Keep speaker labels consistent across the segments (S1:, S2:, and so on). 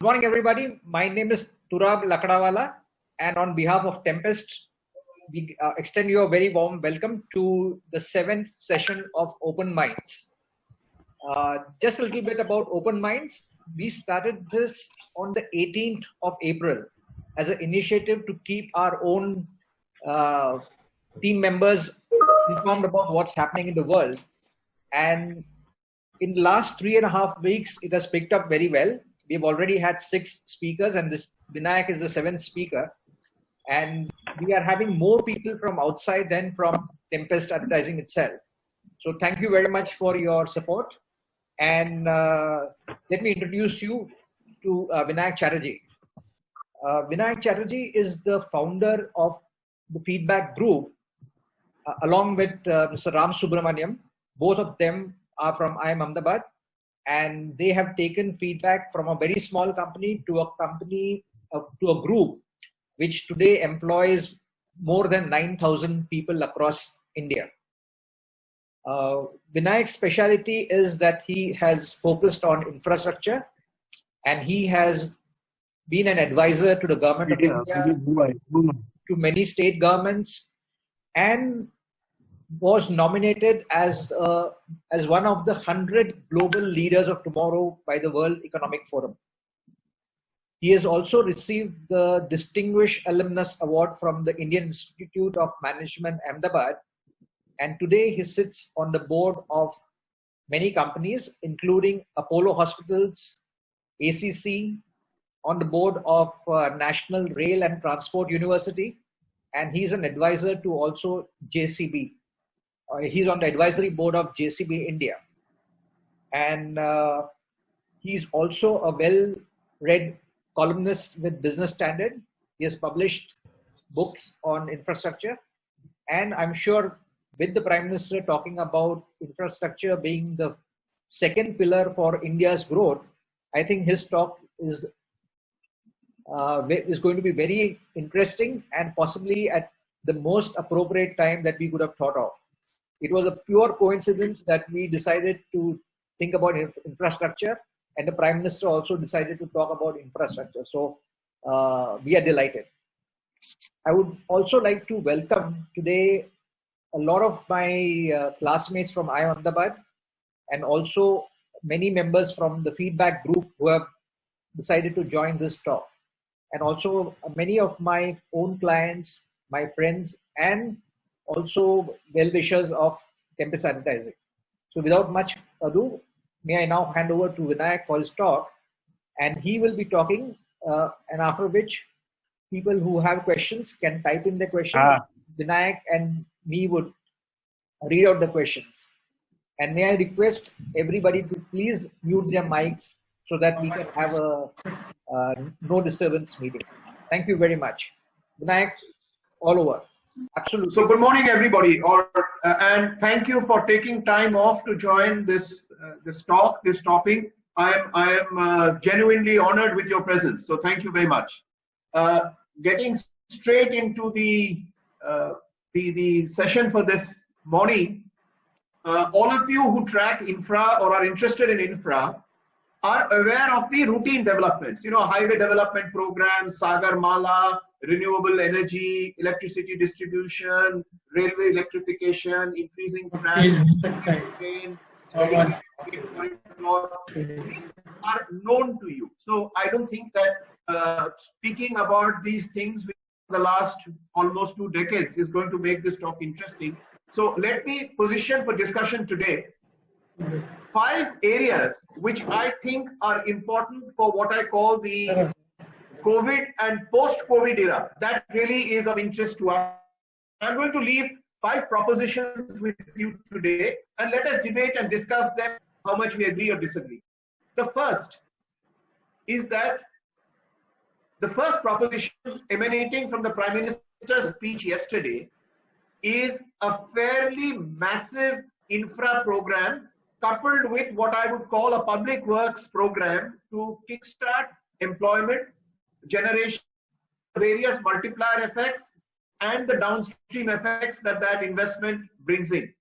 S1: Good morning, everybody. My name is Turab Lakdawala, and on behalf of Tempest, we extend you a very warm welcome to the 7th session of Open Minds. Just a little bit about Open Minds. We started this on the 18th of April as an initiative to keep our own team members informed about what's happening in the world. And in the last 3.5 weeks, it has picked up very well. We've already had 6 speakers, and this Vinayak is the 7th speaker. And we are having more people from outside than from Tempest Advertising itself. So thank you very much for your support. And let me introduce you to Vinayak Chatterjee. Vinayak Chatterjee is the founder of the Feedback Group, along with Mr. Ram Subramaniam. Both of them are from IIM Ahmedabad, and they have taken feedback from a very small company to a company, to a group which today employs more than 9,000 people across India. Vinayak's specialty is that he has focused on infrastructure, and he has been an advisor to the government of India, to many state governments, and was nominated as one of the 100 global leaders of tomorrow by the World Economic Forum. He has also received the Distinguished Alumnus Award from the Indian Institute of Management, Ahmedabad, and today he sits on the board of many companies, including Apollo Hospitals, ACC, on the board of National Rail and Transport University, and he's an advisor to also JCB. He's on the advisory board of JCB India. And he's also a well-read columnist with Business Standard. He has published books on infrastructure. And I'm sure with the Prime Minister talking about infrastructure being the second pillar for India's growth, I think his talk is going to be very interesting and possibly at the most appropriate time that we could have thought of. It was a pure coincidence that we decided to think about infrastructure, and the Prime Minister also decided to talk about infrastructure. So we are delighted. I would also like to welcome today a lot of my classmates from IIM Ahmedabad, and also many members from the Feedback Group who have decided to join this talk. And also many of my own clients, my friends, and also well-wishers of Tempest Advertising. So without much ado, may I now hand over to Vinayak for his talk, and he will be talking, and after which people who have questions can type in their questions. Vinayak and me would read out the questions. And may I request everybody to please mute their mics so that we can have a no disturbance meeting. Thank you very much. Vinayak, all over. Absolutely.
S2: So good morning, everybody, and thank you for taking time off to join this topic. I am genuinely honored with your presence. So thank you very much. Getting straight into the session for this morning, all of you who track infra or are interested in infra are aware of the routine developments. You know, highway development programs, Sagar Mala, renewable energy, electricity distribution, railway electrification, increasing train, these are known to you. So I don't think that speaking about these things with the last almost 2 decades is going to make this talk interesting. So let me position for discussion today 5 areas which I think are important for what I call the COVID and post-COVID era. That really is of interest to us. I'm going to leave 5 propositions with you today, and let us debate and discuss them, how much we agree or disagree. The first is that the first proposition emanating from the Prime Minister's speech yesterday is a fairly massive infra program coupled with what I would call a public works program to kickstart employment, generation, various multiplier effects, and the downstream effects that investment brings in.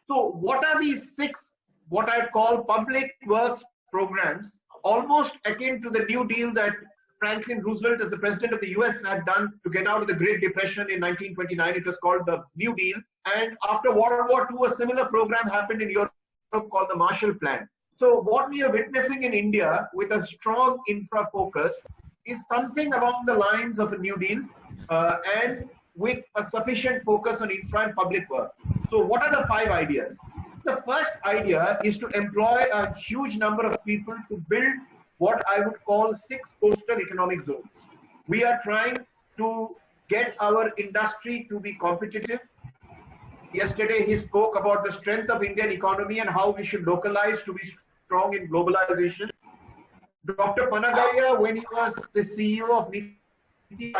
S2: So what are these 6 what I'd call public works programs almost akin to the New Deal that Franklin Roosevelt, as the president of the US, had done to get out of the Great Depression in 1929. It was called the New Deal. And after World War II, a similar program happened in Europe called the Marshall Plan. So what we are witnessing in India with a strong infra focus is something along the lines of a New Deal and with a sufficient focus on infra and public works. So what are the 5 ideas? The first idea is to employ a huge number of people to build what I would call 6 coastal economic zones. We are trying to get our industry to be competitive. Yesterday, he spoke about the strength of Indian economy and how we should localize to be strong in globalization. Dr. Panagaria, when he was the CEO of Niti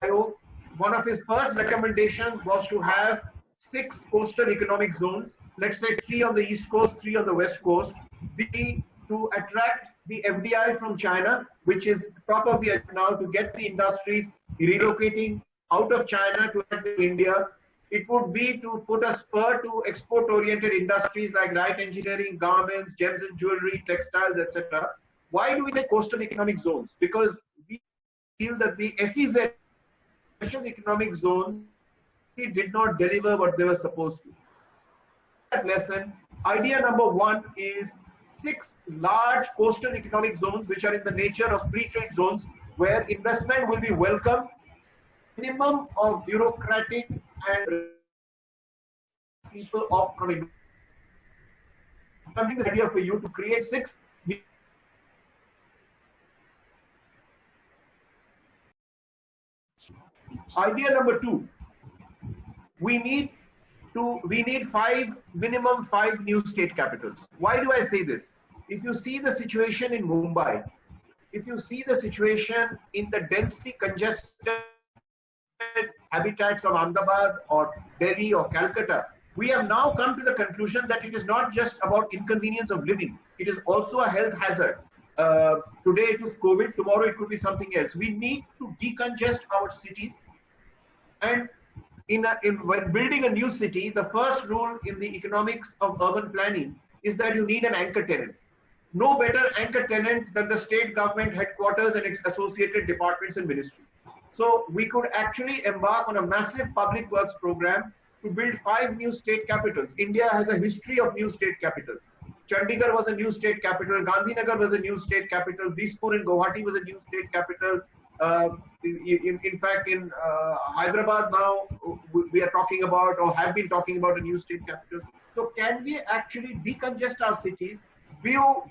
S2: Aayog, one of his first recommendations was to have 6 coastal economic zones, let's say 3 on the East Coast, 3 on the West Coast, to attract the FDI from China, which is top of the agenda now to get the industries relocating out of China to India. It would be to put a spur to export-oriented industries like light engineering, garments, gems and jewelry, textiles, etc. Why do we say coastal economic zones? Because we feel that the SEZ, Special Economic Zones, did not deliver what they were supposed to. That lesson, idea number 1 is 6 large coastal economic zones which are in the nature of free trade zones where investment will be welcome, minimum of bureaucratic and people opt from it. Something is idea for you to create 6. Idea number 2, we need minimum 5 new state capitals. Why do I say this? If you see the situation in Mumbai, if you see the situation in the densely congested habitats of Ahmedabad or Delhi or Calcutta, we have now come to the conclusion that it is not just about inconvenience of living, it is also a health hazard. Today it is COVID, tomorrow it could be something else. We need to decongest our cities, and when building a new city, the first rule in the economics of urban planning is that you need an anchor tenant. No better anchor tenant than the state government headquarters and its associated departments and ministries. So we could actually embark on a massive public works program to build 5 new state capitals. India has a history of new state capitals. Chandigarh was a new state capital, Gandhinagar was a new state capital, Dispur in Guwahati was a new state capital. In fact, in Hyderabad now, we are talking about or have been talking about a new state capital. So can we actually decongest our cities, build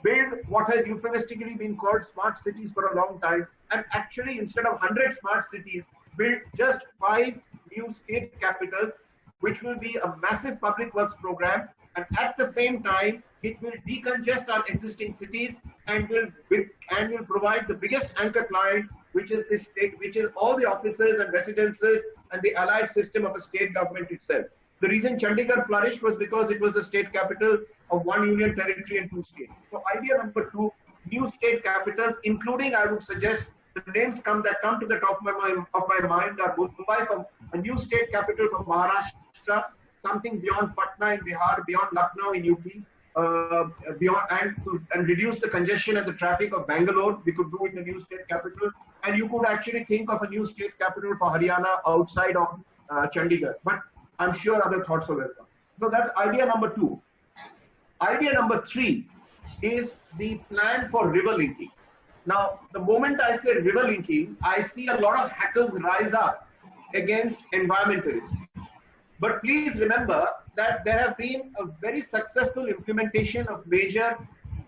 S2: what has euphemistically been called smart cities for a long time, and actually instead of 100 smart cities, build just 5 new state capitals, which will be a massive public works program, and at the same time, it will decongest our existing cities and will provide the biggest anchor client, which is the state, which is all the offices and residences and the allied system of the state government itself. The reason Chandigarh flourished was because it was the state capital of 1 union territory and 2 states. So idea number 2, new state capitals, including, I would suggest, the names that come to the top of my mind are Mumbai, from a new state capital from Maharashtra, something beyond Patna in Bihar, beyond Lucknow in UP, and reduce the congestion and the traffic of Bangalore. We could do it in the new state capital, and you could actually think of a new state capital for Haryana outside of Chandigarh. But I'm sure other thoughts are welcome. So that's idea number 2. Idea number 3 is the plan for river linking. Now, the moment I say river linking, I see a lot of hackles rise up against environmentalists. But please remember that there have been a very successful implementation of major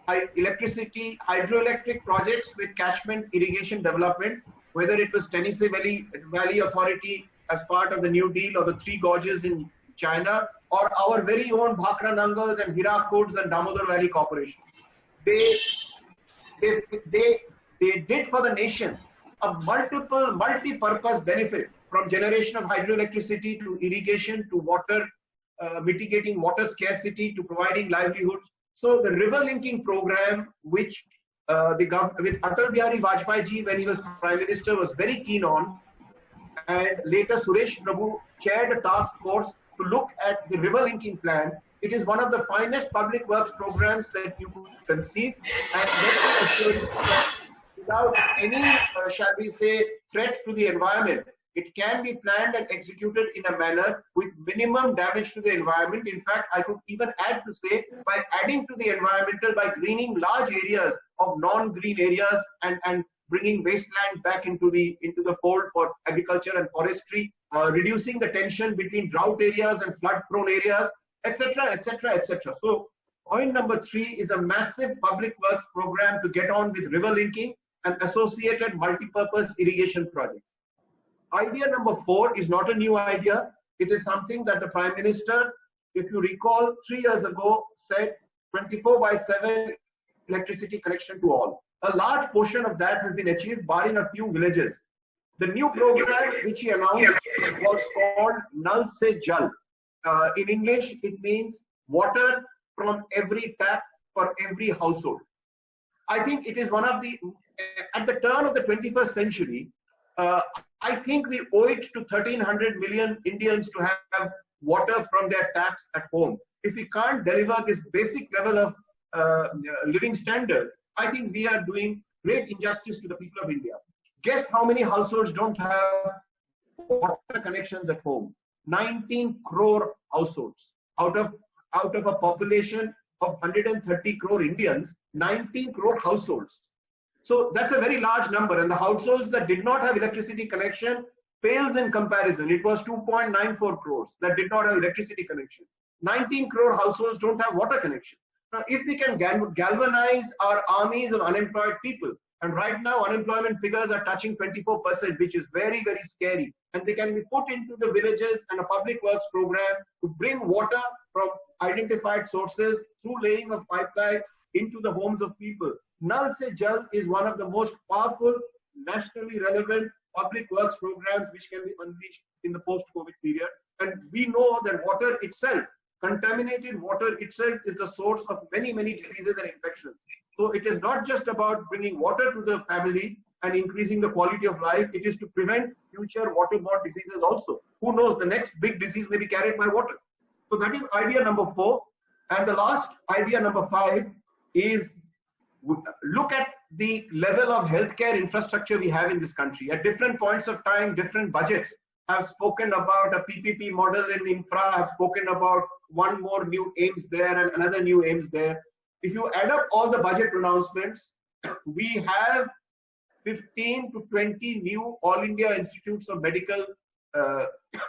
S2: hydroelectric projects with catchment irrigation development, whether it was Tennessee Valley Authority as part of the New Deal, or the 3 gorges in China, or our very own Bhakra Nangal and Hirakuds and Damodar Valley Corporation. They did for the nation a multi-purpose benefit, from generation of hydroelectricity to irrigation to water, mitigating water scarcity to providing livelihoods. So the river linking program, which with Atal Bihari Vajpayee ji, when he was Prime Minister, was very keen on, and later Suresh Prabhu chaired a task force to look at the river linking plan, It is one of the finest public works programs that you could conceive. And let me assure you that without any, shall we say, threat to the environment, it can be planned and executed in a manner with minimum damage to the environment. In fact, I could even add to say, by adding to the environmental, by greening large areas of non-green areas and bringing wasteland back into the fold for agriculture and forestry, reducing the tension between drought areas and flood-prone areas, etc., etc., etc. So, point number 3 is a massive public works program to get on with river linking and associated multi-purpose irrigation projects. Idea number 4 is not a new idea. It is something that the Prime Minister, if you recall, 3 years ago said 24/7 electricity connection to all. A large portion of that has been achieved, barring a few villages. The new program which he announced was called Nal Se Jal. In English, it means water from every tap for every household. I think it is one of the, at the turn of the 21st century, I think we owe it to 1300 million Indians to have water from their taps at home. If we can't deliver this basic level of living standard, I think we are doing great injustice to the people of India. Guess how many households don't have water connections at home? 19 crore households. Out of a population of 130 crore Indians, 19 crore households. So that's a very large number, and the households that did not have electricity connection pales in comparison. It was 2.94 crores that did not have electricity connection. 19 crore households don't have water connection. Now, if we can galvanize our armies of unemployed people, and right now unemployment figures are touching 24%, which is very, very scary, and they can be put into the villages and a public works program to bring water from identified sources through laying of pipelines into the homes of people. Nal Se Jal is one of the most powerful, nationally relevant public works programs which can be unleashed in the post-COVID period. And we know that water itself, contaminated water itself, is the source of many, many diseases and infections. So it is not just about bringing water to the family and increasing the quality of life, it is to prevent future waterborne diseases also. Who knows, the next big disease may be carried by water. So that is idea number 4. And the last idea number 5 is look at the level of healthcare infrastructure we have in this country. At different points of time, different budgets have spoken about a PPP model in infra, have spoken about one more new AIIMS there and another new AIIMS there. If you add up all the budget pronouncements, we have 15 to 20 new All India Institutes of Medical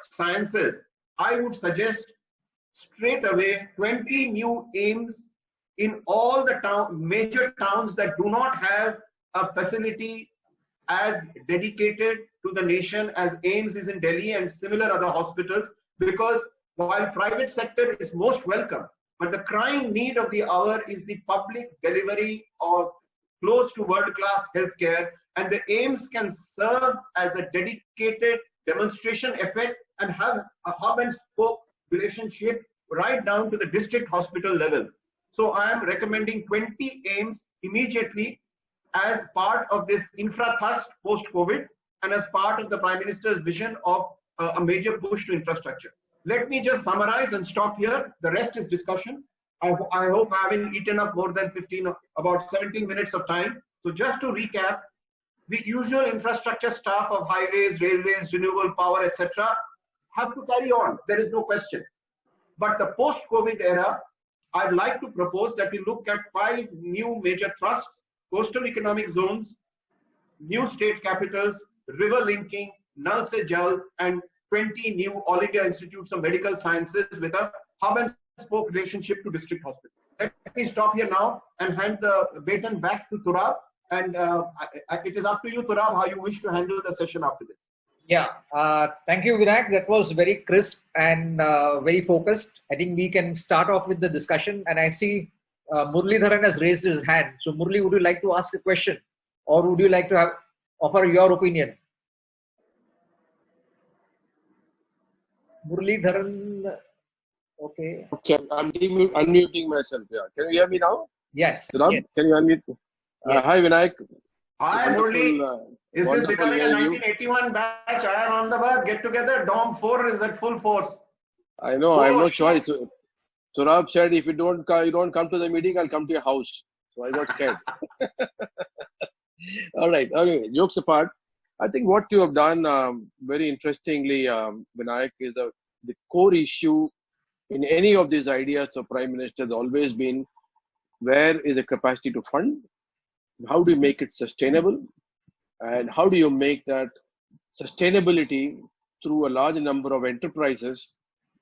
S2: Sciences. I would suggest straight away 20 new AIIMS in all the major towns that do not have a facility as dedicated to the nation as AIIMS is in Delhi and similar other hospitals, because while private sector is most welcome, but the crying need of the hour is the public delivery of close to world-class healthcare, and the AIIMS can serve as a dedicated demonstration effect and have a hub and spoke relationship right down to the district hospital level. So I am recommending 20 AIIMS immediately as part of this infra thrust post-COVID and as part of the Prime Minister's vision of a major push to infrastructure. Let me just summarize and stop here. The rest is discussion. I hope I haven't eaten up more than about 17 minutes of time. So just to recap, the usual infrastructure staff of highways, railways, renewable power, etc. have to carry on. There is no question. But the post-COVID era, I'd like to propose that we look at 5 new major thrusts: coastal economic zones, new state capitals, river linking, Nal Se Jal, and 20 new All India Institutes of Medical Sciences with a hub and spoke relationship to district hospitals. Let me stop here now and hand the baton back to Turab. And it is up to you, Turab, how you wish to handle the session after this.
S1: Yeah, thank you, Vinayak. That was very crisp and very focused. I think we can start off with the discussion. And I see Muralidharan has raised his hand. So Murali, would you like to ask a question, or would you like to offer your opinion? Muralidharan, okay.
S3: Okay, I'm unmuting myself. Yeah, can you hear me now?
S1: Yes.
S3: Turab,
S1: yes.
S3: Can you unmute?
S1: Yes.
S3: Hi, Vinayak.
S2: Hi, Murali. Is this becoming a 1981 batch? Iron on the bus, get together. Dom 4 is at full force.
S3: I know, I have no choice. Turab said, if you don't come to the meeting, I'll come to your house. So I got scared. All right. Anyway, jokes apart, I think what you have done very interestingly, Vinayak, is the core issue in any of these ideas of Prime Minister has always been, where is the capacity to fund? How do you make it sustainable? And how do you make that sustainability through a large number of enterprises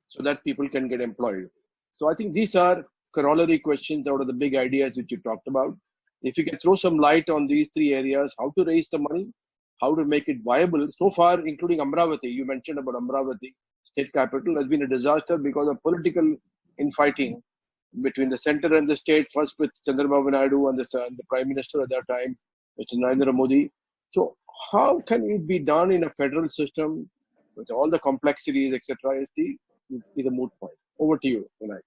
S3: so that people can get employed? So I think these are corollary questions out of the big ideas which you talked about. If you can throw some light on these three areas, how to raise the money, how to make it viable. So far, including Amravati, you mentioned about Amravati, state capital, has been a disaster because of political infighting between the center and the state, first with Chandrababu Naidu and the Prime Minister at that time, Mr. Narendra Modi. So how can it be done in a federal system with all the complexities, etc., is the moot point. Over to you, Vinay.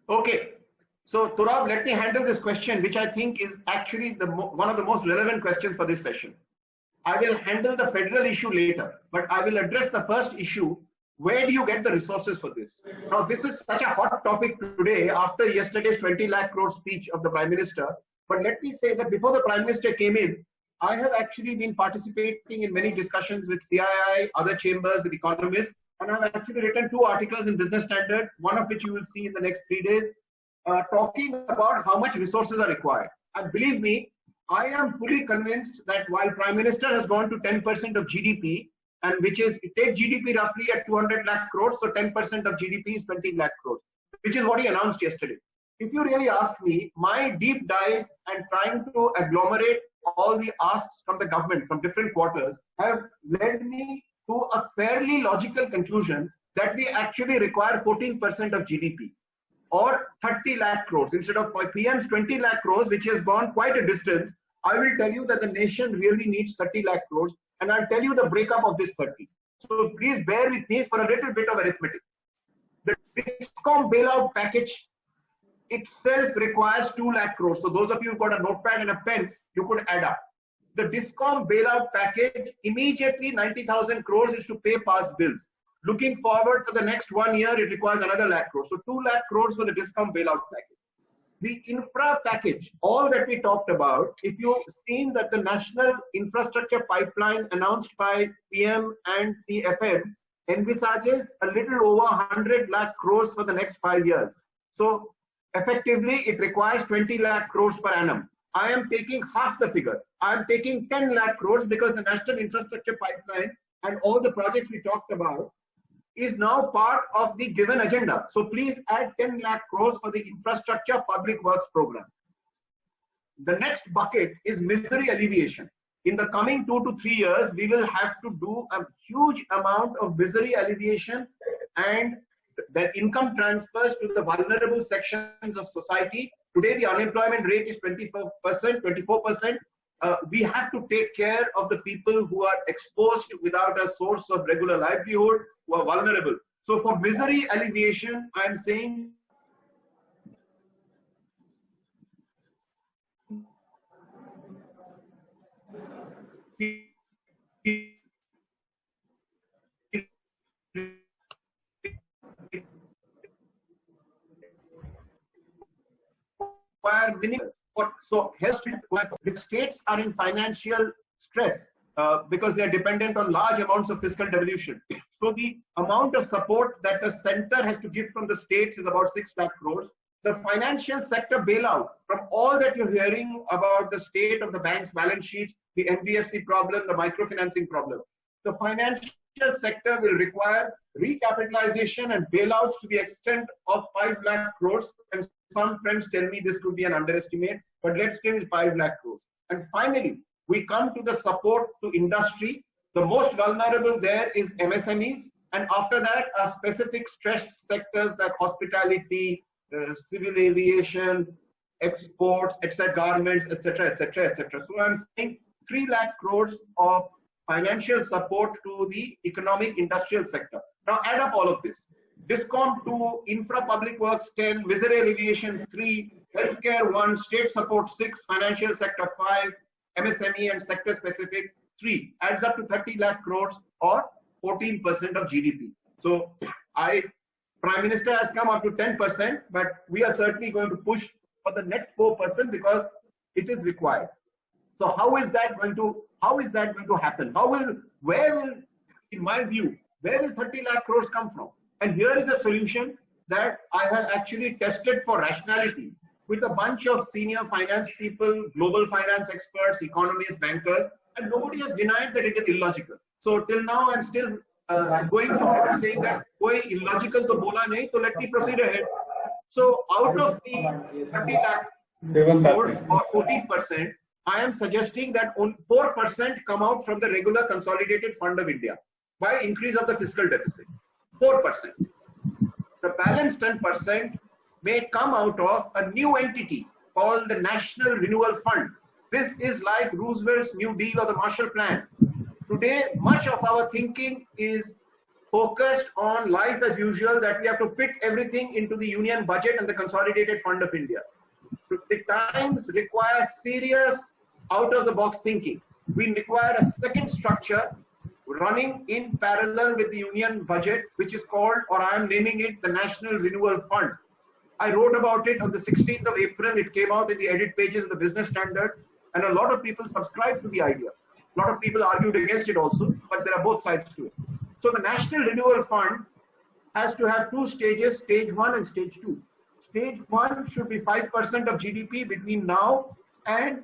S2: Okay. So Turab, let me handle this question, which I think is actually one of the most relevant questions for this session. I will handle the federal issue later, but I will address the first issue. Where do you get the resources for this? Now, this is such a hot topic today after yesterday's 20 lakh crore speech of the Prime Minister. But let me say that before the Prime Minister came in, I have actually been participating in many discussions with CII, other chambers, with economists, and I've actually written 2 articles in Business Standard, one of which you will see in the next 3 days, talking about how much resources are required. And believe me, I am fully convinced that while Prime Minister has gone to 10% of GDP, and which is, take GDP roughly at 200 lakh crores, so 10% of GDP is 20 lakh crores, which is what he announced yesterday. If you really ask me, my deep dive and trying to agglomerate all the asks from the government from different quarters have led me to a fairly logical conclusion that we actually require 14% of GDP, or 30 lakh crores instead of PM's 20 lakh crores, which has gone quite a distance. I will tell you that the nation really needs 30 lakh crores, and I'll tell you the breakup of this 30. So please bear with me for a little bit of arithmetic. The Discom bailout package itself requires 2 lakh crores. So those of you who've got a notepad and a pen, you could add up. The Discom bailout package, immediately 90,000 crores is to pay past bills. Looking forward for the next 1 year, it requires another lakh crores. So 2 lakh crores for the Discom bailout package. The infra package, all that we talked about, if you've seen that the national infrastructure pipeline announced by PM and the FM envisages a little over 100 lakh crores for the next 5 years. So effectively, it requires 20 lakh crores per annum. I am taking half the figure. I am taking 10 lakh crores because the national infrastructure pipeline and all the projects we talked about is now part of the given agenda. So please add 10 lakh crores for the infrastructure public works program. The next bucket is misery alleviation. In the coming 2 to 3 years, we will have to do a huge amount of misery alleviation and that income transfers to the vulnerable sections of society. Today, the unemployment rate is 24%. We have to take care of the people who are exposed without a source of regular livelihood, who are vulnerable. So for misery alleviation, I am saying so states are in financial stress because they are dependent on large amounts of fiscal devolution. So the amount of support that the center has to give from the states is about 6 lakh crores. The financial sector bailout, from all that you're hearing about the state of the bank's balance sheets, the NBFC problem, the microfinancing problem, the financial sector will require recapitalization and bailouts to the extent of 5 lakh crores. And some friends tell me this could be an underestimate, but let's give it 5 lakh crores. And finally, we come to the support to industry. The most vulnerable there is MSMEs. And after that are specific stress sectors like hospitality, civil aviation, exports, etc., garments, etc., etc., etc. So I'm saying 3 lakh crores of financial support to the economic industrial sector. Now add up all of this. Discom 2, infra public works 10, misery alleviation 3, healthcare 1, state support 6, financial sector 5, MSME and sector specific 3, adds up to 30 lakh crores or 14% of GDP. So I Prime Minister has come up to 10%, but we are certainly going to push for the next 4% because it is required. So how is that going to happen? Where will, in my view, where will 30 lakh crores come from? And here is a solution that I have actually tested for rationality with a bunch of senior finance people, global finance experts, economists, bankers, and nobody has denied that it is illogical. So till now, I'm still going forward saying that koi illogical to bola nahi, so let me proceed ahead. So out of the 30 lakh crores or 14%, I am suggesting that 4% come out from the regular consolidated fund of India by increase of the fiscal deficit. 4%. The balance 10% may come out of a new entity called the National Renewal Fund. This is like Roosevelt's New Deal or the Marshall Plan. Today, much of our thinking is focused on life as usual, that we have to fit everything into the union budget and the consolidated fund of India. The times require serious out-of-the-box thinking. We require a second structure running in parallel with the union budget, which is called, or I am naming it, the National Renewal Fund. I wrote about it on the 16th of April. It came out in the edit pages of the Business Standard, and a lot of people subscribed to the idea. A lot of people argued against it also, but there are both sides to it. So the National Renewal Fund has to have two stages, stage 1 and stage 2. Stage 1 should be 5% of GDP between now and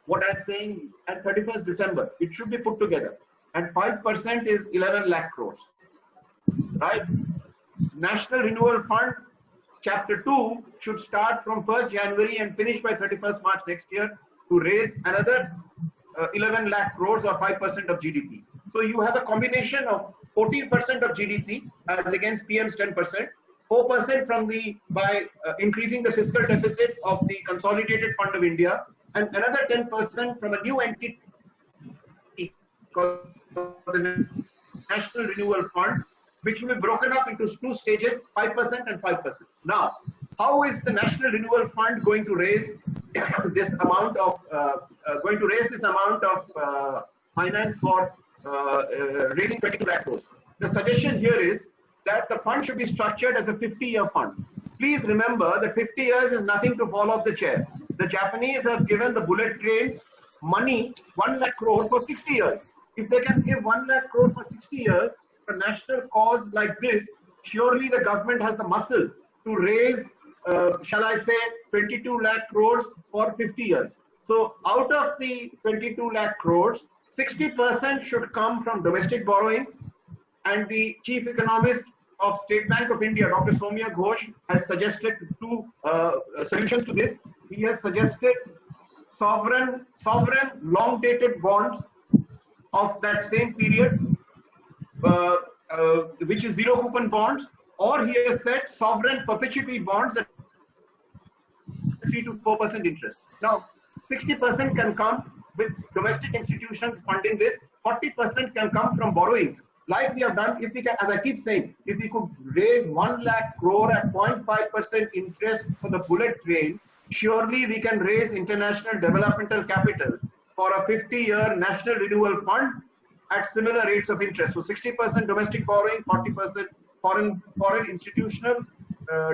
S2: what I'm saying at 31st December. It should be put together. And 5% is 11 lakh crores. Right? National Renewal Fund, Chapter 2 should start from 1st January and finish by 31st March next year to raise another 11 lakh crores or 5% of GDP. So you have a combination of 14% of GDP as against PM's 10%, 4% from by increasing the fiscal deficit of the Consolidated Fund of India, and another 10% from a new entity called the National Renewal Fund, which will be broken up into two stages, 5% and 5%. Now, how is the National Renewal Fund going to raise this amount of finance for raising 22 lakh crores? The suggestion here is that the fund should be structured as a 50-year fund. Please remember that 50 years is nothing to fall off the chair. The Japanese have given the bullet train money, 1 lakh crore for 60 years. If they can give 1 lakh crore for 60 years, a national cause like this, surely the government has the muscle to raise, shall I say, 22 lakh crores for 50 years. So out of the 22 lakh crores, 60% should come from domestic borrowings, and the chief economist of State Bank of India, Dr. Soumya Ghosh, has suggested two solutions to this. He has suggested sovereign long-dated bonds of that same period, which is zero coupon bonds, or he has said sovereign perpetuity bonds at 3 to 4% interest. Now, 60% can come with domestic institutions funding this, 40% can come from borrowings. Like we have done, if we can, as I keep saying, if we could raise 1 lakh crore at 0.5% interest for the bullet train, surely we can raise international developmental capital for a 50-year National Renewal Fund at similar rates of interest. So 60% domestic borrowing, 40% foreign institutional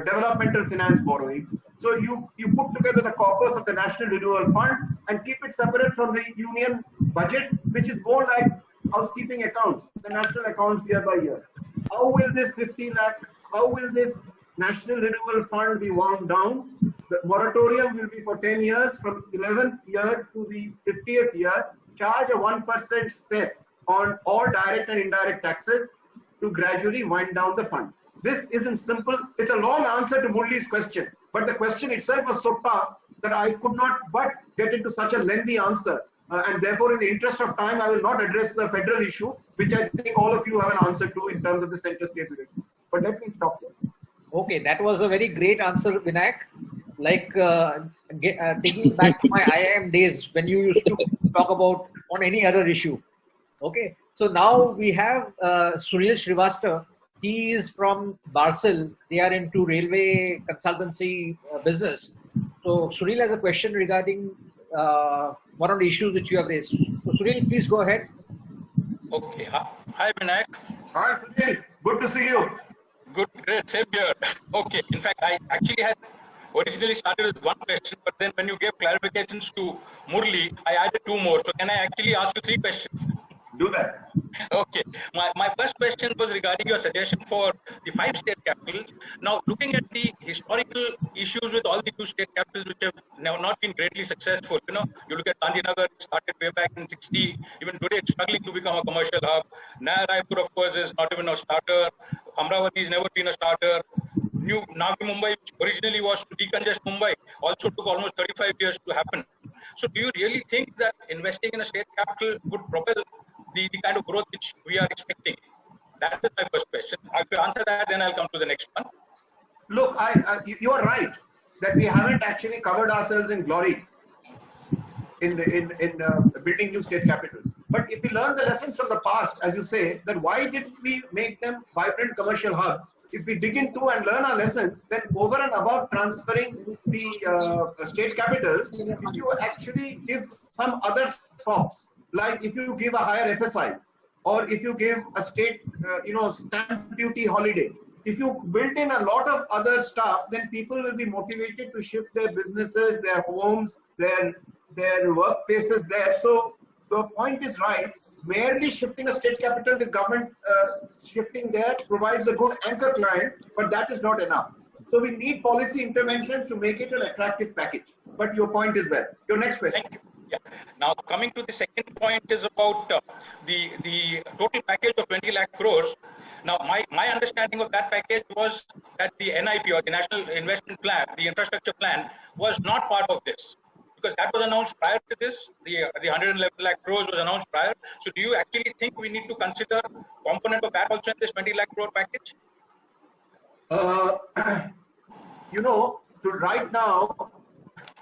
S2: developmental finance borrowing. So you put together the corpus of the National Renewal Fund and keep it separate from the union budget, which is more like housekeeping accounts, the national accounts year by year. How will this 50 lakh, how will this National Renewal Fund be wound down? The moratorium will be for 10 years, from 11th year to the 50th year, charge a 1% cess on all direct and indirect taxes to gradually wind down the fund. This isn't simple. It's a long answer to Murli's question, but the question itself was so tough that I could not but get into such a lengthy answer. And therefore, in the interest of time, I will not address the federal issue, which I think all of you have an answer to in terms of the center-state relationship. But let me stop there.
S1: Okay, that was a very great answer, Vinayak. Like taking back to my IIM days when you used to talk about on any other issue. Okay, so now we have Sunil Srivastava. He is from Barcel. They are into railway consultancy business. So Sunil has a question regarding one of the issues which you have raised. So Sunil, please go ahead.
S4: Okay. Hi, Vinayak.
S2: Hi, Sunil. Good to see you.
S4: Good, great, same here. Okay, in fact, I actually had originally started with one question, but then when you gave clarifications to Murli, I added two more. So can I actually ask you three questions?
S2: Do that.
S4: Okay. My first question was regarding your suggestion for the 5 state capitals. Now, looking at the historical issues with all the 2 state capitals, which have not been greatly successful, you look at Gandhinagar, it started way back in 60. Even today, it's struggling to become a commercial hub. Naya Raipur, of course, is not even a starter. Amravati has never been a starter. New Navi Mumbai, which originally was to decongest Mumbai, also took almost 35 years to happen. So do you really think that investing in a state capital would propel the kind of growth which we are expecting? That is my first question. If you answer that, then I'll come to the next one.
S2: Look, you are right that we haven't actually covered ourselves in glory in building new state capitals. But if we learn the lessons from the past, as you say, then why didn't we make them vibrant commercial hubs? If we dig into and learn our lessons, then over and above transferring the state capitals, if you actually give some other swaps, like if you give a higher FSI, or if you give a state, stamp duty holiday, if you build in a lot of other stuff, then people will be motivated to shift their businesses, their homes, their workplaces there. So the point is right. Merely shifting a state capital with government shifting there provides a good anchor client, but that is not enough. So we need policy intervention to make it an attractive package. But your point is well. Your next question.
S4: Thank you. Yeah. Now, coming to the second point is about the total package of 20 lakh crores. Now, my understanding of that package was that the NIP, or the National Investment Plan, the infrastructure plan, was not part of this, because that was announced prior to this. The 111 lakh crores was announced prior. So do you actually think we need to consider component of that also in this 20 lakh crore package?
S2: To right now,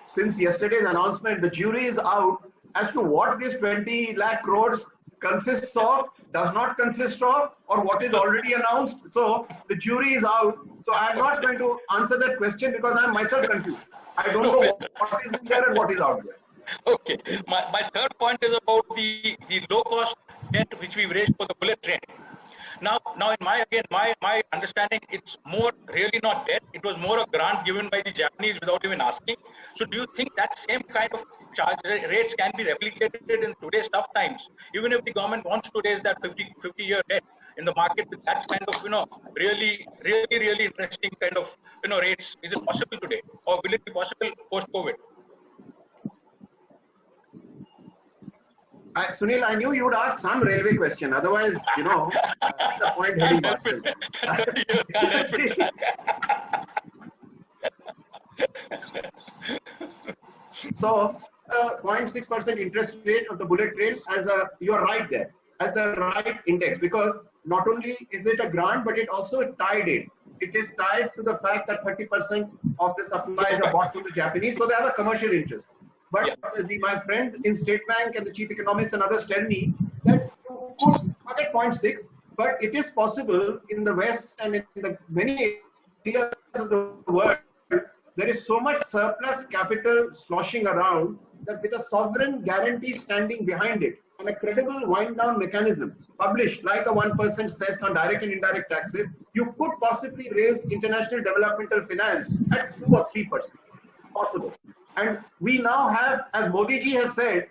S2: since yesterday's announcement, the jury is out as to what this 20 lakh crores consists of, does not consist of, or what is already announced. So the jury is out. So I'm not going to answer that question because I'm myself confused. I don't know what is in there and what is out there.
S4: Okay. My third point is about the low cost debt which we raised for the bullet train. Now in my understanding, it's more really not debt. It was more a grant given by the Japanese without even asking. So do you think that same kind of charge rates can be replicated in today's tough times? Even if the government wants to raise that 50-year debt in the market with that kind of, really interesting kind of, rates, is it possible today? Or will it be possible post-COVID?
S2: Sunil, I knew you would ask some railway question. Otherwise, that's the point heading myself. So, 0.6% interest rate of the bullet train, you are right there, as the right index, because not only is it a grant, but it also tied in. It is tied to the fact that 30% of the supplies are bought to the Japanese, so they have a commercial interest. But my friend in State Bank and the chief economists and others tell me that you could forget 0.6, but it is possible in the West and in the many areas of the world, there is so much surplus capital sloshing around that with a sovereign guarantee standing behind it and a credible wind down mechanism published like a 1% cess on direct and indirect taxes, you could possibly raise international developmental finance at 2 or 3%. Possible. And we now have, as Modi ji has said,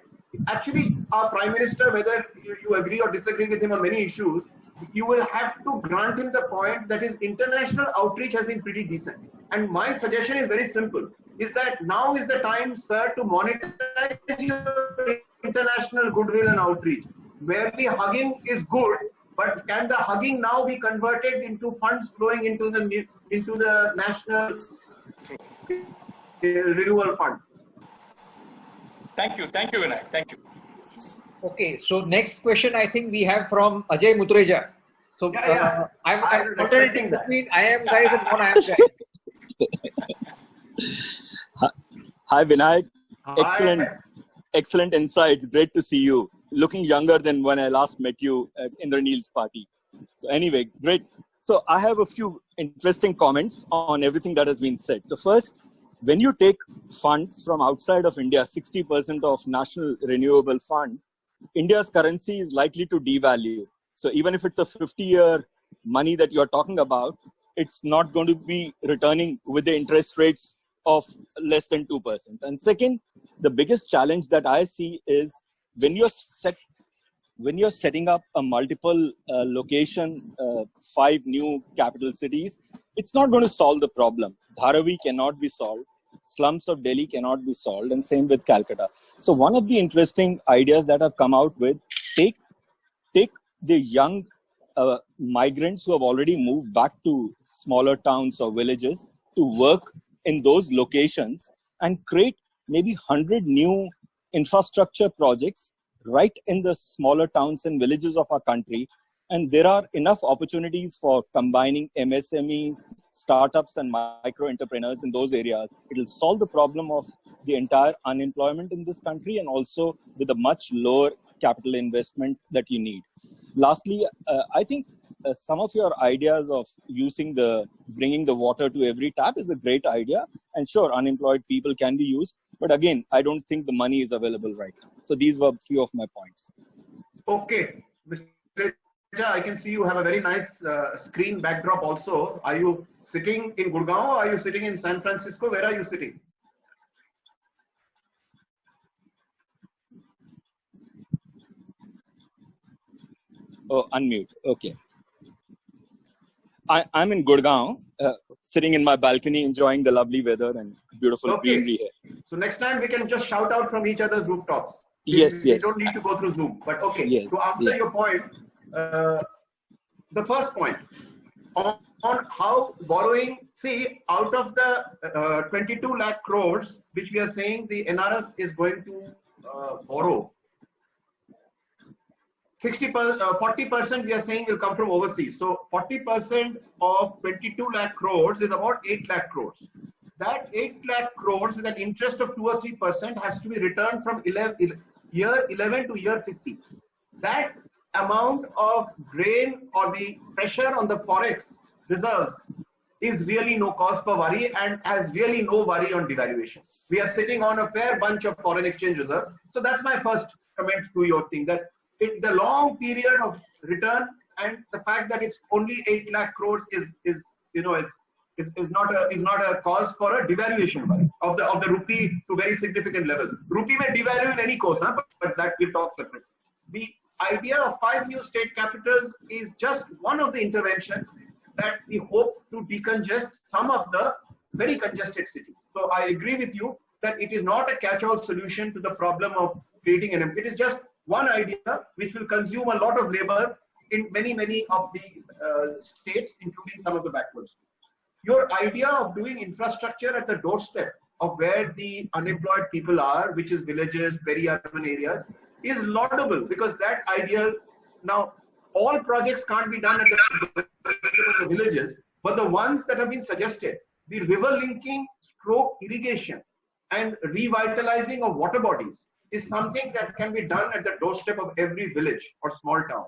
S2: actually our Prime Minister, whether you agree or disagree with him on many issues, you will have to grant him the point that his international outreach has been pretty decent. And my suggestion is very simple, is that now is the time, sir, to monetize your international goodwill and outreach. Merely hugging is good, but can the hugging now be converted into funds flowing into the national renewal fund?
S4: Thank you, Vinayak. Thank you.
S1: Okay, so next question I think we have from Ajay Mutreja. So I'm alternating between I am guys and non I am guys.
S5: Hi Vinayak,
S2: Hi.
S5: excellent insights. Great to see you. Looking younger than when I last met you at Indranil's party. So anyway, great. So I have a few interesting comments on everything that has been said. So first, when you take funds from outside of India, 60% of National Renewable Fund, India's currency is likely to devalue. So even if it's a 50-year money that you're talking about, it's not going to be returning with the interest rates of less than 2%. And second, the biggest challenge that I see is when you're setting up a multiple location, 5 new capital cities, it's not going to solve the problem. Dharavi cannot be solved. Slums of Delhi cannot be solved, and same with Calcutta. So one of the interesting ideas that have come out with, take the young migrants who have already moved back to smaller towns or villages to work in those locations and create maybe 100 new infrastructure projects right in the smaller towns and villages of our country. And there are enough opportunities for combining MSMEs, startups, and micro entrepreneurs in those areas. It will solve the problem of the entire unemployment in this country, and also with a much lower capital investment that you need. Lastly, I think some of your ideas of bringing the water to every tap is a great idea. And sure, unemployed people can be used. But again, I don't think the money is available right now. So these were a few of my points.
S2: Okay. Mr. Teja, I can see you have a very nice screen backdrop also. Are you sitting in Gurgaon or are you sitting in San Francisco? Where are you sitting?
S5: Oh, unmute. Okay. I'm in Gurgaon, sitting in my balcony, enjoying the lovely weather and beautiful greenery here.
S2: So next time we can just shout out from each other's rooftops.
S5: Yes.
S2: We don't need to go through Zoom. But okay,
S5: yes,
S2: to answer your point, the first point on how borrowing, see, out of the 22 lakh crores, which we are saying the NRF is going to borrow, 40% we are saying will come from overseas. So 40% of 22 lakh crores is about 8 lakh crores. That 8 lakh crores with an interest of 2 or 3% has to be returned from year 11 to year 50. That amount of drain or the pressure on the forex reserves is really no cause for worry and has really no worry on devaluation. We are sitting on a fair bunch of foreign exchange reserves. So that's my first comment to your thing, that the long period of return and the fact that it's only 8 lakh crores is not a cause for a devaluation of the rupee to very significant levels. Rupee may devalue in any course, but that we'll talk separately. The idea of 5 new state capitals is just one of the interventions that we hope to decongest some of the very congested cities. So I agree with you that it is not a catch-all solution to the problem of creating it is just one idea which will consume a lot of labor in many of the states, including some of the backwards. Your idea of doing infrastructure at the doorstep of where the unemployed people are, which is villages, peri-urban areas, is laudable, because that idea, now all projects can't be done at the villages, but the ones that have been suggested, the river linking, stroke irrigation, and revitalizing of water bodies is something that can be done at the doorstep of every village or small town.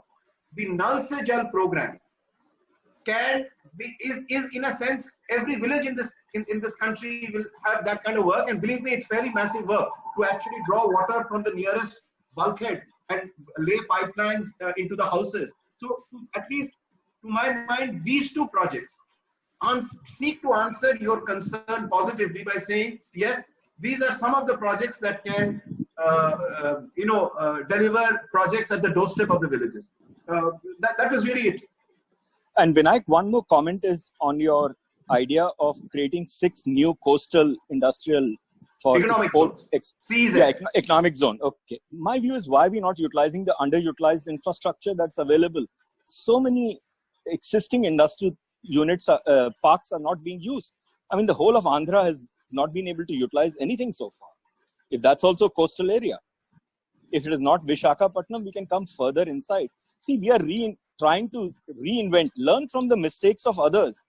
S2: The Nal Se Jal program is in a sense, every village in this country will have that kind of work, and believe me, it's fairly massive work to actually draw water from the nearest bulkhead and lay pipelines into the houses. So at least to my mind, these two projects seek to answer your concern positively by saying, yes, these are some of the projects that can deliver projects at the doorstep of the villages. That was really it.
S5: And Vinayak, one more comment is on your idea of creating 6 new coastal industrial for economic zone. Okay. My view is, why are we not utilizing the underutilized infrastructure that's available? So many existing industrial units, parks are not being used. I mean, the whole of Andhra has not been able to utilize anything so far. If that's also coastal area, if it is not Vishakhapatnam, we can come further inside. See, we are trying to reinvent, learn from the mistakes of others.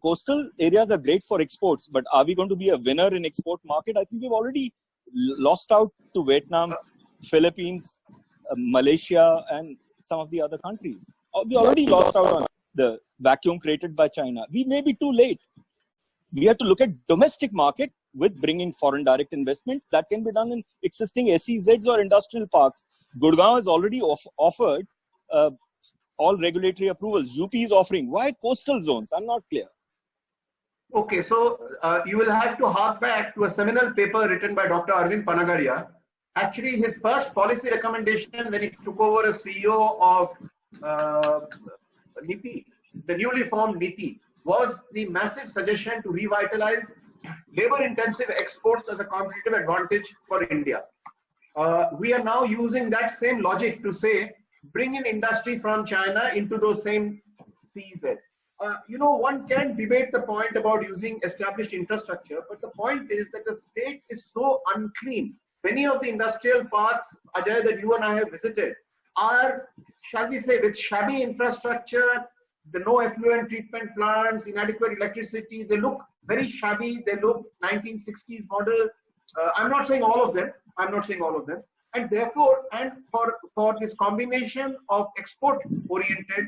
S5: Coastal areas are great for exports, but are we going to be a winner in export market? I think we've already lost out to Vietnam, Philippines, Malaysia, and some of the other countries. We already lost out on the vacuum created by China. We may be too late. We have to look at domestic market with bringing foreign direct investment. That can be done in existing SEZs or industrial parks. Gurgaon has already offered all regulatory approvals. UP is offering. Why coastal zones? I'm not clear.
S2: Okay, so you will have to hark back to a seminal paper written by Dr. Arvind Panagaria. Actually, his first policy recommendation when he took over as CEO of NITI, the newly formed NITI, was the massive suggestion to revitalize labor-intensive exports as a competitive advantage for India. We are now using that same logic to say, bring in industry from China into those same CEZ. One can debate the point about using established infrastructure, but the point is that the state is so unclean. Many of the industrial parks, Ajay, that you and I have visited are, shall we say, with shabby infrastructure, the no effluent treatment plants, inadequate electricity. They look very shabby. They look 1960s model. I'm not saying all of them. And therefore, and for this combination of export oriented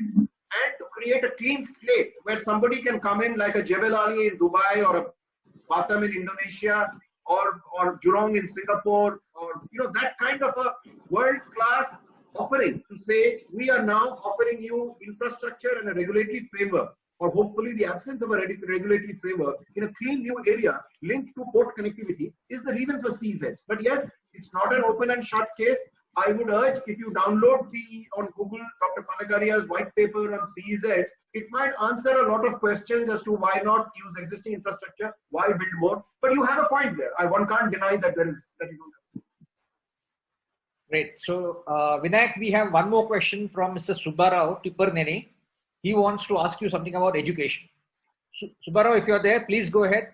S2: and to create a clean slate where somebody can come in like a Jebel Ali in Dubai or a Batam in Indonesia or Jurong in Singapore, or that kind of a world-class offering to say we are now offering you infrastructure and a regulatory framework, or hopefully the absence of a regulatory framework in a clean new area linked to port connectivity is the reason for CEZs. But yes, it's not an open and shut case. I would urge, if you download on Google Dr. Panagaria's white paper on CEZs, it might answer a lot of questions as to why not use existing infrastructure, why build more. But you have a point there. One can't deny that that you don't have.
S1: Great. So, Vinayak, we have one more question from Mr. Subbarao Tipparneni. He wants to ask you something about education. Subbarao, if you're there, please go ahead.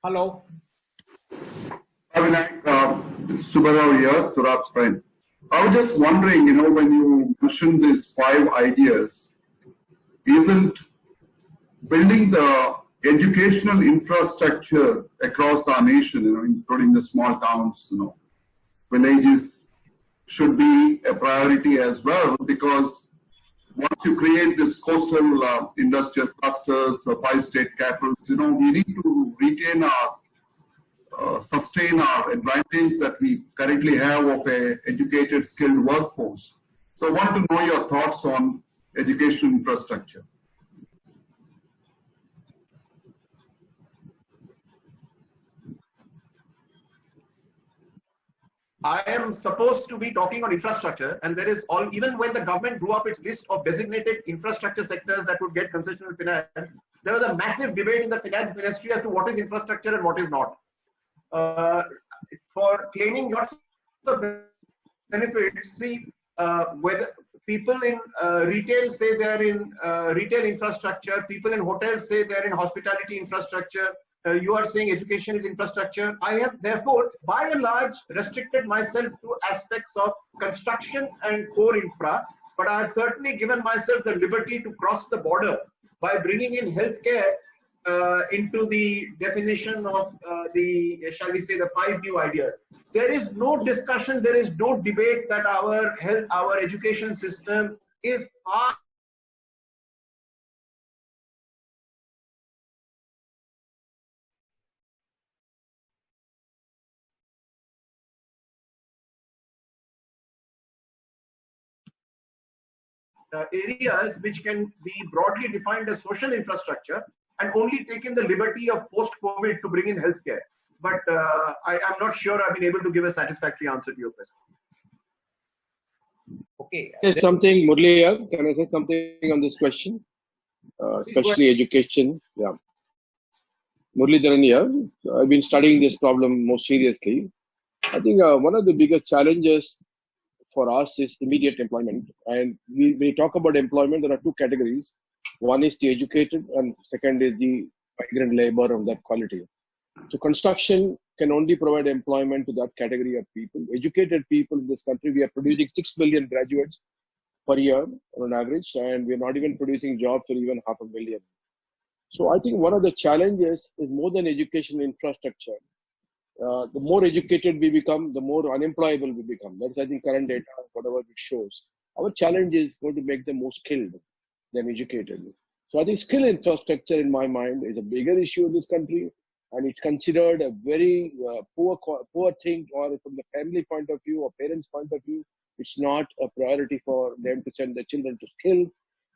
S1: Hello.
S6: Hi, Vinayak. Subbarao here, Turab's friend. I was just wondering, when you mentioned these 5 ideas, isn't building the educational infrastructure across our nation, including the small towns, villages, should be a priority as well, because once you create this coastal industrial clusters, 5 state capitals, we need to retain sustain our advantage that we currently have of a educated, skilled workforce. So I want to know your thoughts on education infrastructure.
S2: I am supposed to be talking on infrastructure, and there is even when the government drew up its list of designated infrastructure sectors that would get concessional finance, there was a massive debate in the finance ministry as to what is infrastructure and what is not. For claiming lots of benefits, see, whether people in retail say they're in retail infrastructure, people in hotels say they're in hospitality infrastructure. You are saying education is infrastructure. I have therefore, by and large, restricted myself to aspects of construction and core infra, but I have certainly given myself the liberty to cross the border by bringing in healthcare into the definition of shall we say, the 5 new ideas. There is no discussion, there is no debate that our education system is far areas which can be broadly defined as social infrastructure, and only taken the liberty of post-COVID to bring in healthcare. But I'm not sure I've been able to give a satisfactory answer to your question.
S1: Okay.
S3: Say something, Murli, can I say something on this question? Especially education. Yeah. Murli here. I've been studying this problem more seriously. I think one of the biggest challenges for us is immediate employment. And when we talk about employment, there are 2 categories. One is the educated, and second is the migrant labor of that quality. So construction can only provide employment to that category of people. Educated people in this country, we are producing 6 million graduates per year on an average, and we're not even producing jobs for even 500,000. So I think one of the challenges is more than education infrastructure. The more educated we become, the more unemployable we become. That's, I think, current data, whatever it shows. Our challenge is going to make them more skilled than educated. So I think skill infrastructure, in my mind, is a bigger issue in this country. and it's considered a very poor thing, or from the family point of view or parents' point of view, it's not a priority for them to send their children to school.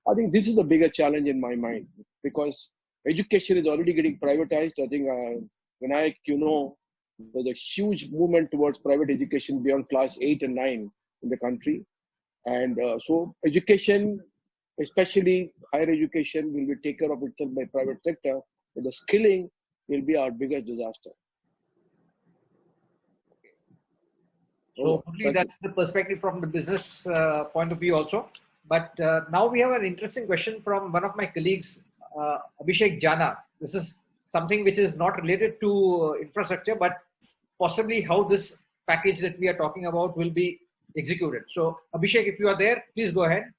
S3: I think this is the bigger challenge in my mind, because education is already getting privatized. I think, Vinayak, there's a huge movement towards private education beyond class 8 and 9 in the country. And so education, especially higher education, will be taken care of itself by private sector, but the skilling will be our biggest disaster.
S1: So hopefully that's the perspective from the business point of view also. But now we have an interesting question from one of my colleagues, Abhishek Jana. This is something which is not related to infrastructure, but possibly how this package that we are talking about will be executed. So Abhishek, if you are there, please go ahead.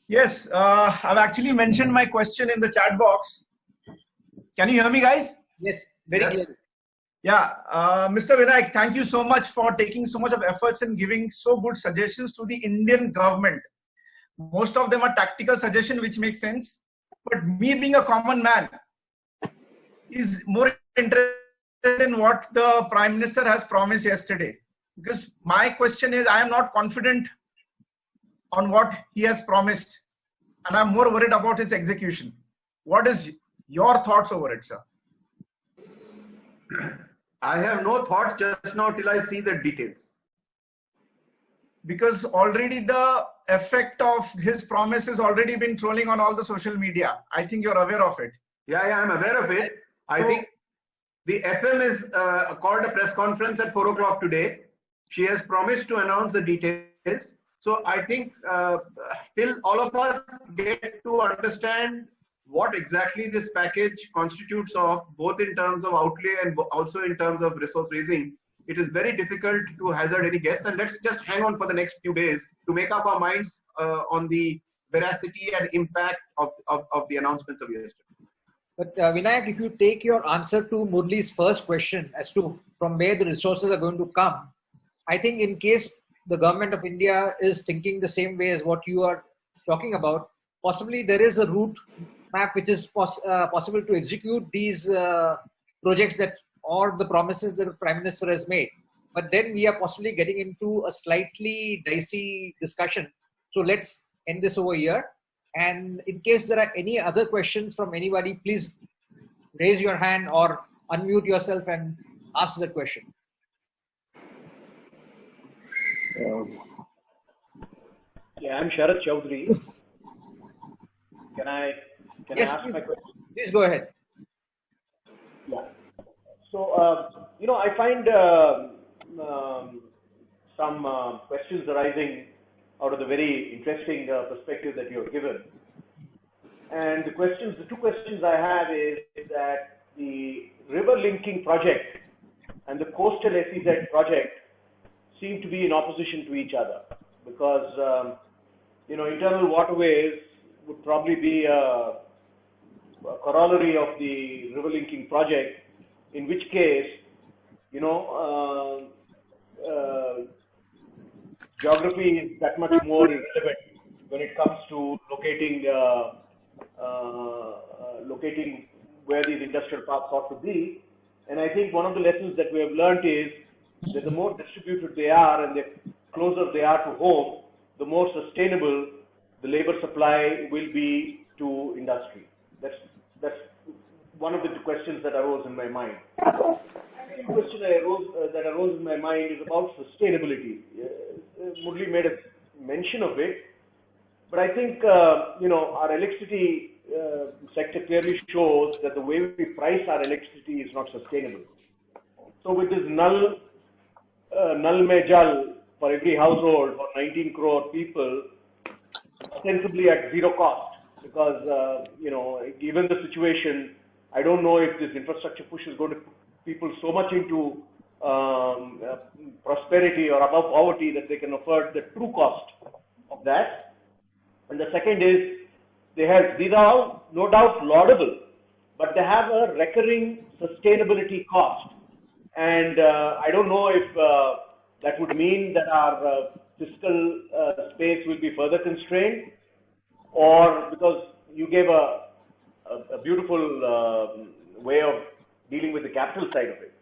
S7: Yes, I've actually mentioned my question in the chat box. Can you hear me, guys?
S1: Yes, very clear.
S7: Yeah, Mr. Vinayak, thank you so much for taking so much of efforts and giving so good suggestions to the Indian government. Most of them are tactical suggestions which make sense. But me being a common man is more interested in what the Prime Minister has promised yesterday. Because my question is, I am not confident on what he has promised, and I'm more worried about its execution. What is your thoughts over it, sir?
S2: I have no thoughts just now till I see the details.
S7: Because already the effect of his promise has already been trolling on all the social media. I think you're aware of it.
S2: Yeah, I'm aware of it. I think the FM is called a press conference at 4 o'clock today. She has promised to announce the details. So I think till all of us get to understand what exactly this package constitutes of, both in terms of outlay and also in terms of resource raising, it is very difficult to hazard any guess. And let's just hang on for the next few days to make up our minds on the veracity and impact of the announcements of yesterday.
S1: But Vinayak, if you take your answer to Murli's first question as to from where the resources are going to come, I think in case the government of India is thinking the same way as what you are talking about, possibly there is a route map which is possible to execute these projects that, or the promises that the Prime Minister has made. But then we are possibly getting into a slightly dicey discussion. So let's end this over here. And in case there are any other questions from anybody, please raise your hand or unmute yourself and ask the question.
S8: Yeah, I'm Sharat Chaudhary. Can I ask my question?
S1: Please go ahead.
S8: Yeah. So, I find some questions arising out of the very interesting perspective that you have given. And the two questions I have is that the river linking project and the coastal SEZ project seem to be in opposition to each other, because internal waterways would probably be a corollary of the river linking project, in which case geography is that much more irrelevant when it comes to locating where these industrial parks ought to be. And I think one of the lessons that we have learned is that the more distributed they are and the closer they are to home, the more sustainable the labor supply will be to industry. That's one of the questions that arose in my mind. The second question that arose in my mind is about sustainability. Murli made a mention of it, but I think our electricity sector clearly shows that the way we price our electricity is not sustainable. So with this Nal Mein Jal for every household for 19 crore people, ostensibly at zero cost, because given the situation, I don't know if this infrastructure push is going to put people so much into prosperity or above poverty that they can afford the true cost of that. And the second is, these are all no doubt laudable, but they have a recurring sustainability cost. And I don't know if that would mean that our fiscal space will be further constrained, or because you gave a beautiful way of dealing with the capital side of it.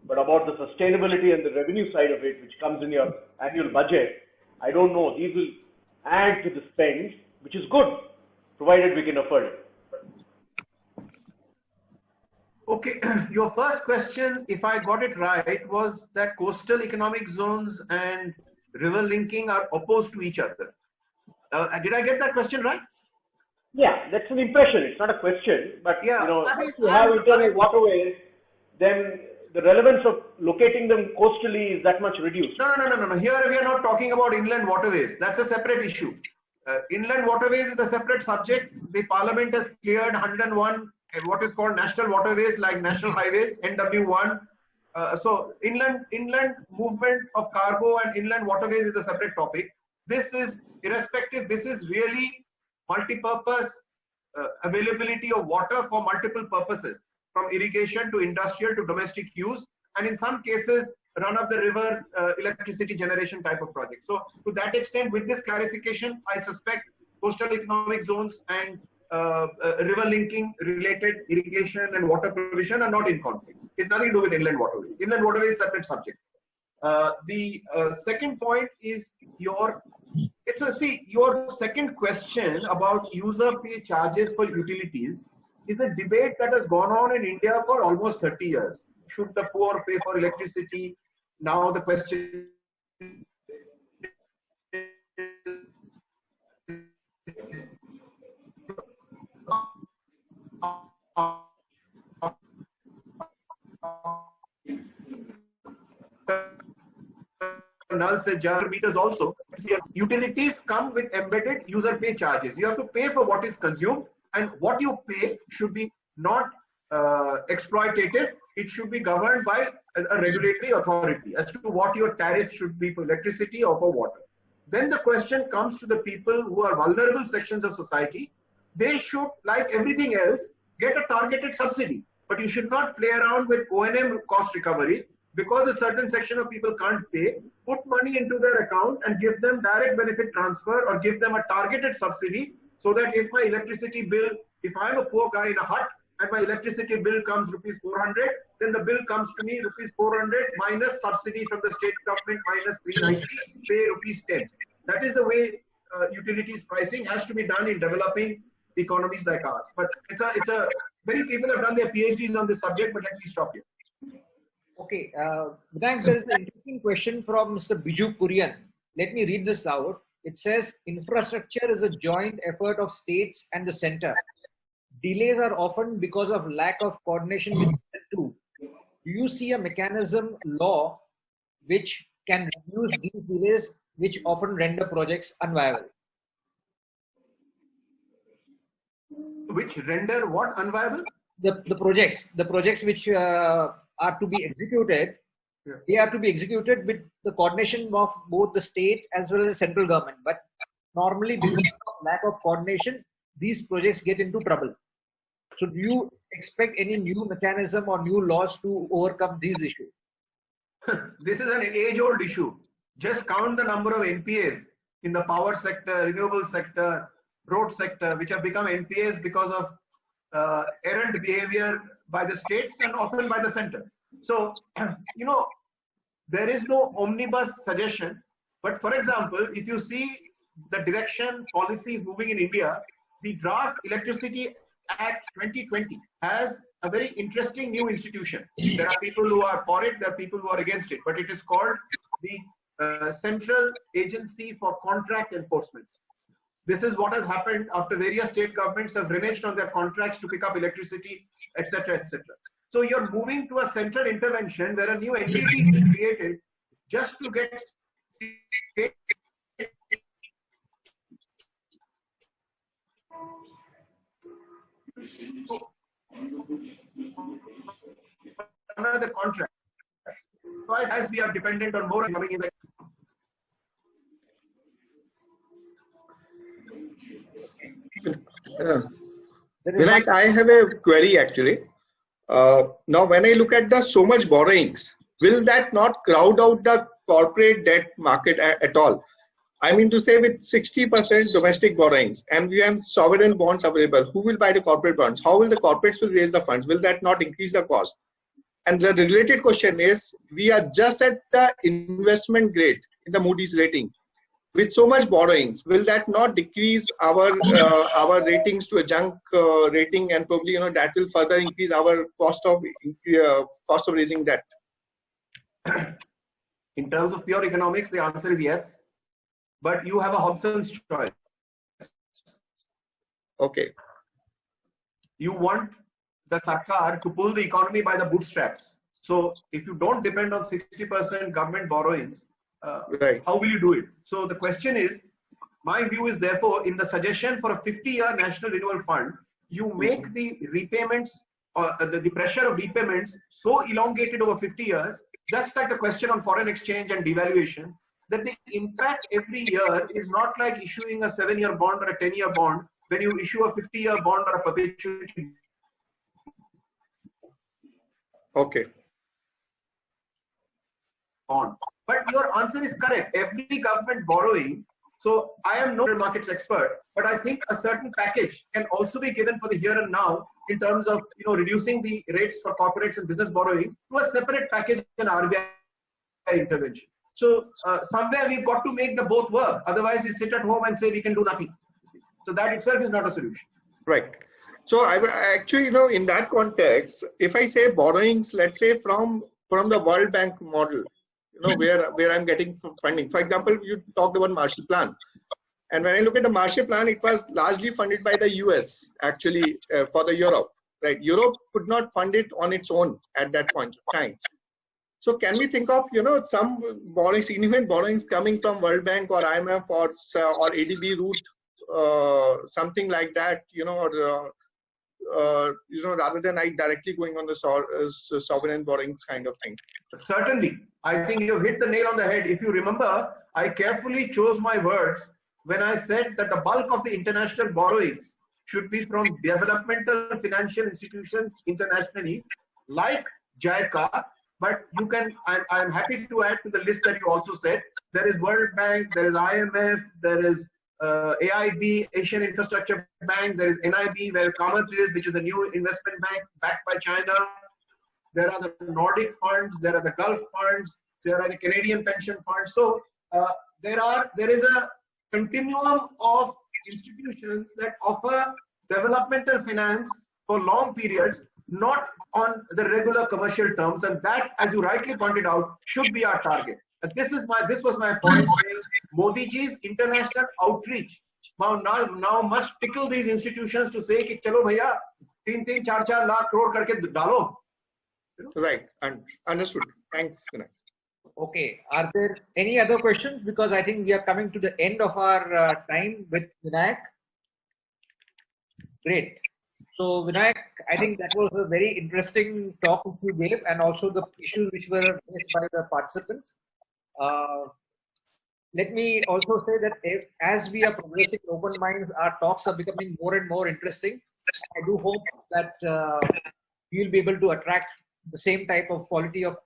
S8: But about the sustainability and the revenue side of it, which comes in your annual budget, I don't know. These will add to the spend, which is good, provided we can afford it.
S2: Okay, your first question, if I got it right, was that coastal economic zones and river linking are opposed to each other. Did I get that question right?
S8: Yeah, that's an impression. It's not a question, but
S2: Yeah,
S8: you know,
S2: I mean,
S8: if you have internal waterways, then the relevance of locating them coastally is that much reduced.
S2: No. Here we are not talking about inland waterways. That's a separate issue. Inland waterways is a separate subject. The Parliament has cleared 101 what is called national waterways, like national highways, NW1. So inland movement of cargo and inland waterways is a separate topic. This is irrespective. This is really multi-purpose availability of water for multiple purposes, from irrigation to industrial to domestic use, and in some cases run-of-the-river electricity generation type of project. So to that extent, with this clarification, I suspect coastal economic zones and river linking related irrigation and water provision are not in conflict. It's nothing to do with inland waterways. Inland waterways is a separate subject. The second point is your second question about user pay charges for utilities is a debate that has gone on in India for almost 30 years. Should the poor pay for electricity? Now the question Nal said jar meters also. Utilities come with embedded user pay charges. You have to pay for what is consumed, and what you pay should be not exploitative. It should be governed by a regulatory authority as to what your tariff should be for electricity or for water. Then the question comes to the people who are vulnerable sections of society. They should, like everything else, get a targeted subsidy. But you should not play around with O&M cost recovery, because a certain section of people can't pay. Put money into their account and give them direct benefit transfer, or give them a targeted subsidy, so that if my electricity bill, if I'm a poor guy in a hut and my electricity bill comes rupees 400, then the bill comes to me rupees 400 minus subsidy from the state government minus 390, pay rupees 10. That is the way utilities pricing has to be done in developing economies like ours. But it's a many people have done their PhDs on this subject, but let me stop here.
S1: Okay, Vinayak, there is an interesting question from Mr. Biju Kurian. Let me read this out. It says, infrastructure is a joint effort of states and the center. Delays are often because of lack of coordination between the two. Do you see a mechanism, law, which can reduce these delays, which often render projects unviable?
S2: Which render what unviable?
S1: The projects which are to be executed,
S2: yeah.
S1: They are to be executed with the coordination of both the state as well as the central government. But normally, because of lack of coordination, these projects get into trouble. So do you expect any new mechanism or new laws to overcome these issues?
S2: This is an age-old issue. Just count the number of NPAs in the power sector, renewable sector, road sector, which have become NPAs because of errant behavior by the states and often by the center. So, you know, there is no omnibus suggestion. But for example, if you see the direction policy is moving in India, the Draft Electricity Act 2020 has a very interesting new institution. There are people who are for it, there are people who are against it, but it is called the Central Agency for Contract Enforcement. This is what has happened after various state governments have reneged on their contracts to pick up electricity, etc., etc. So you're moving to a central intervention where a new entity is created just to get another contract. So as we are dependent on more coming in the
S9: Vinayak, I have a query actually. Now, when I look at the so much borrowings, will that not crowd out the corporate debt market at all? I mean to say with 60% domestic borrowings and we have sovereign bonds available, who will buy the corporate bonds? How will the corporates will raise the funds? Will that not increase the cost? And the related question is, we are just at the investment grade in the Moody's rating. With so much borrowings, will that not decrease our ratings to a junk rating, and probably that will further increase our cost of raising debt?
S2: In terms of pure economics, the answer is yes. But you have a Hobson's choice.
S9: Okay.
S2: You want the Sarkar to pull the economy by the bootstraps. So if you don't depend on 60% government borrowings,
S9: right,
S2: how will you do it? So the question is, my view is therefore, in the suggestion for a 50-year National Renewal Fund, you make the repayments or the pressure of repayments so elongated over 50 years, just like the question on foreign exchange and devaluation, that the impact every year is not like issuing a 7-year bond or a 10-year bond when you issue a 50-year bond or a perpetuity.
S9: Okay.
S2: Bond. But your answer is correct. Every government borrowing, so I am no markets expert, but I think a certain package can also be given for the here and now in terms of reducing the rates for corporates and business borrowing to a separate package in RBI intervention. So somewhere we've got to make the both work. Otherwise, we sit at home and say we can do nothing. So that itself is not a solution.
S9: Right. So I actually, in that context, if I say borrowings, let's say from the World Bank model, where I'm getting funding. For example, you talked about Marshall Plan. And when I look at the Marshall Plan, it was largely funded by the US, actually, for the Europe. Right? Europe could not fund it on its own at that point of time. So can we think of, some borrowing, significant borrowings coming from World Bank or IMF or ADB route, something like that, rather than directly going on the sovereign borrowings kind of thing?
S2: Certainly. I think you've hit the nail on the head. If you remember, I carefully chose my words when I said that the bulk of the international borrowings should be from developmental financial institutions internationally, like JICA. But you can, I'm happy to add to the list that you also said. There is World Bank, there is IMF, there is AIB, Asian Infrastructure Bank, there is NIB, where Commerce is, which is a new investment bank backed by China. There are the Nordic funds, there are the Gulf funds, there are the Canadian pension funds. So there is a continuum of institutions that offer developmental finance for long periods, not on the regular commercial terms, and that, as you rightly pointed out, should be our target. And this was my point. Modi ji's international outreach now must tickle these institutions to say कि चलो भैया 3-4 लाख करोड़ करके डालो.
S9: Right, and understood. Thanks, Vinayak.
S1: Okay, are there any other questions? Because I think we are coming to the end of our time with Vinayak. Great. So Vinayak, I think that was a very interesting talk which you gave, and also the issues which were raised by the participants. Let me also say that as we are progressing in Open Minds, our talks are becoming more and more interesting. I do hope that we will be able to attract the same type of quality of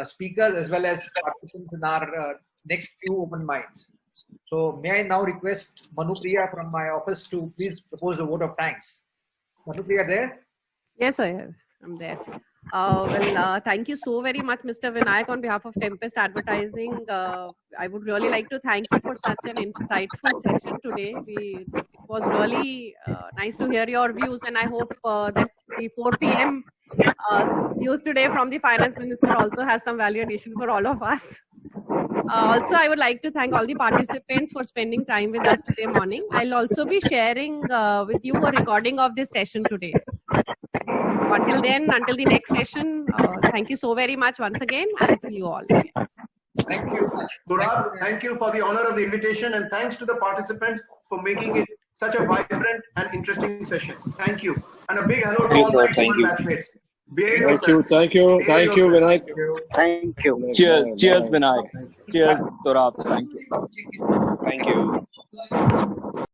S1: speakers as well as participants in our next few Open Minds. So may I now request Manupriya from my office to please propose a vote of thanks. Manupriya, there?
S10: Yes, I am. I'm there. Thank you so very much, Mr. Vinayak, on behalf of Tempest Advertising. I would really like to thank you for such an insightful session today. It was really nice to hear your views, and I hope that the 4 p.m. News today from the Finance Minister also has some value addition for all of us. Also, I would like to thank all the participants for spending time with us today morning. I'll also be sharing with you a recording of this session today. Until then, until the next session, thank you so very much once again, and see you all again.
S2: Thank you. Turab, thank you for the honor of the invitation, and thanks to the participants for making it such a vibrant and interesting session. Thank you. And a big hello to all my batchmates.
S3: Thank you, Vinayak.
S5: Thank you. Cheers, Vinayak. Cheers, Turab. Thank you.
S3: Thank you.